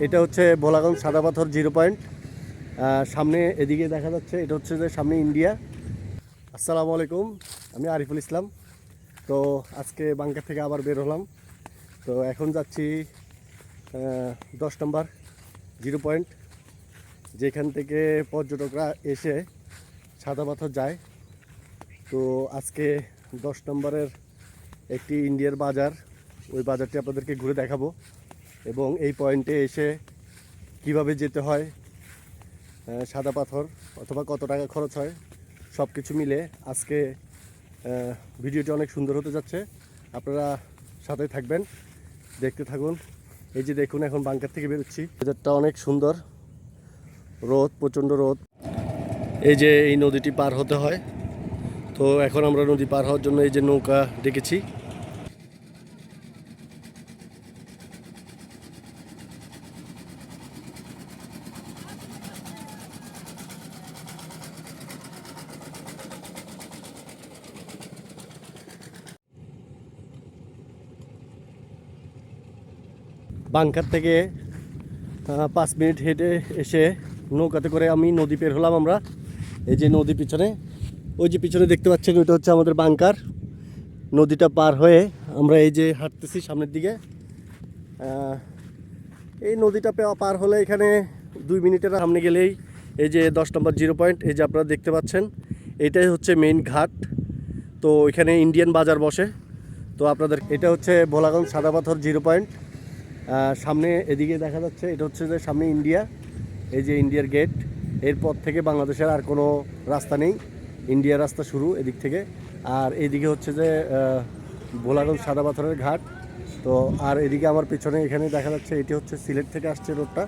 এটা হচ্ছে ভোলাগঞ্জ সাদা পাথর 0 পয়েন্ট। সামনে এদিকে দেখা যাচ্ছে, এটা হচ্ছে যে সামনে ইন্ডিয়া। আসসালামু আলাইকুম, আমি আরিফুল ইসলাম। তো আজকে বাংকার থেকে আবার বের হলাম। তো এখন যাচ্ছি 10 নম্বর 0 পয়েন্ট, যেখান থেকে পর্যটকরা এসে সাদা পাথর যায়। তো আজকে 10 নম্বরের একটি ইন্ডিয়ার বাজার, ওই বাজারটি আপনাদেরকে ঘুরে দেখাবো এবং এই পয়েন্টে এসে কিভাবে যেতে হয়, সাদা পাথর অথবা কত টাকা খরচ হয়, সব কিছু মিলে আজকে ভিডিওটি অনেক সুন্দর হতে যাচ্ছে। আপনারা সাথে থাকবেন, দেখতে থাকুন। এই যে দেখুন, এখন বাংকার থেকে বেরোচ্ছি। বাজারটা অনেক সুন্দর, রোদ, প্রচণ্ড রোদ। এই যে এই নদীটি পার হতে হয়। তো এখন আমরা নদী পার হওয়ার জন্য এই যে নৌকা ডেকেছি। বাংকার থেকে 5 মিনিট হেঁটে এসে নৌকাতে করে আমি নদী পের হলাম। আমরা এই যে নদী পিছনে, ওই যে পিছনে দেখতে পাচ্ছেন, ওইটা হচ্ছে আমাদের বাংকার। নদীটা পার হয়ে আমরা এই যে হাঁটতেছি সামনের দিকে। এই নদীটা পার হলে এখানে 2 মিনিটের সামনে গেলেই এই যে 10 নম্বর 0 পয়েন্ট, এই যে আপনারা দেখতে পাচ্ছেন, এটাই হচ্ছে মেইন ঘাট। তো এখানে ইন্ডিয়ান বাজার বসে। তো আপনাদের এটা হচ্ছে ভোলাগঞ্জ সাদা পাথর 0 পয়েন্ট। সামনে এদিকে দেখা যাচ্ছে, এটা হচ্ছে যে সামনে ইন্ডিয়া। এই যে ইন্ডিয়ার গেট, এরপর থেকে বাংলাদেশের আর কোনো রাস্তা নেই, ইন্ডিয়ার রাস্তা শুরু এদিক থেকে। আর এইদিকে হচ্ছে যে ভোলাগঞ্জ সাদা পাথরের ঘাট। তো আর এদিকে আমার পিছনে এখানে দেখা যাচ্ছে, এটি হচ্ছে সিলেট থেকে আসছে রোডটা।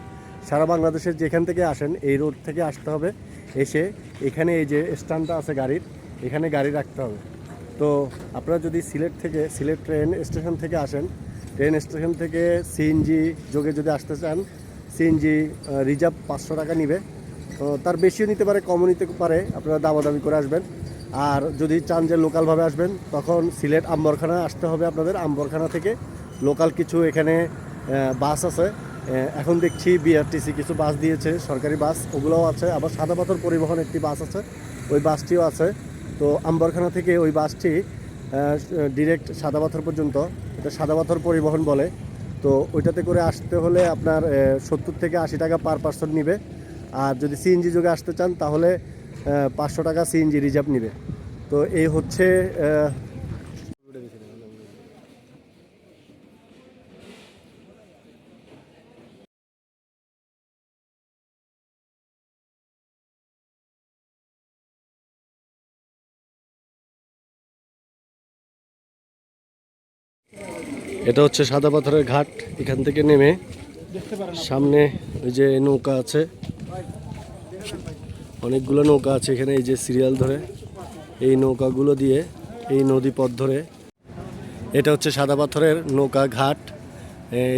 সারা বাংলাদেশের যেখান থেকে আসেন এই রোড থেকে আসতে হবে। এসে এখানে এই যে স্ট্যান্ডটা আছে গাড়ির, এখানে গাড়ি রাখতে হবে। তো আপনারা যদি সিলেট ট্রেন স্টেশন থেকে আসেন, ট্রেন স্টেশন থেকে সিএনজি যোগে যদি আসতে চান, সিএনজি রিজার্ভ 500 টাকা নিবে। তো তার বেশিও নিতে পারে, কমও নিতে পারে, আপনারা দামাদামি করে আসবেন। আর যদি চান যে লোকালভাবে আসবেন, তখন সিলেট আম্বরখানা আসতে হবে আপনাদের। আম্বরখানা থেকে লোকাল কিছু এখানে বাস আছে। এখন দেখছি বিআরটিসি কিছু বাস দিয়েছে, সরকারি বাস, ওগুলোও আছে। আবার সাদা পাথর পরিবহন একটি বাস আছে, ওই বাসটিও আছে। তো আম্বরখানা থেকে ওই বাসটি ডিরেক্ট সাদা পাথর পর্যন্ত, এটা সাদা পাথর পরিবহন বলে। তো ওইটাতে করে আসতে হলে আপনার 70 থেকে 80 টাকা পার পার্সন নিবে। আর যদি সিএনজি যোগে আসতে চান, তাহলে 500 টাকা সিএনজি রিজার্ভ নিবে। তো এই হচ্ছে এটা হচ্ছে সাদা পাথরের ঘাট। এখান থেকে নেমে সামনে ওই যে নৌকা আছে, অনেকগুলো নৌকা আছে এখানে, এই যে সিরিয়াল ধরে এই নৌকাগুলো দিয়ে এই নদী পথ ধরে। এটা হচ্ছে সাদা পাথরের নৌকা ঘাট।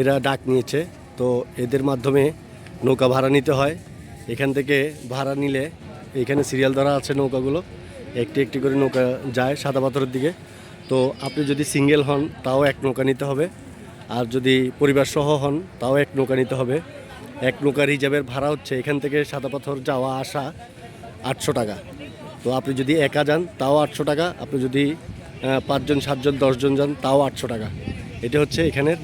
এরা ডাক নিয়েছে, তো এদের মাধ্যমে নৌকা ভাড়া নিতে হয়। এখান থেকে ভাড়া নিলে এখানে সিরিয়াল ধরা আছে নৌকাগুলো, একটি একটি করে নৌকা যায় সাদা পাথরের দিকে। তো আপনি যদি সিঙ্গেল হন, তাও এক নৌকা নিতে হবে। আর যদি পরিবার সহ হন, তাও এক নৌকা নিতে হবে। এক নৌকা রিজার্ভের ভাড়া হচ্ছে এখান থেকে সাদা পাথর যাওয়া আসা 800 টাকা। তো আপনি যদি একা যান, তাও 800 টাকা। আপনি যদি 5 জন 7 জন 10 জন যান, তাও 800 টাকা। এটা হচ্ছে এখানের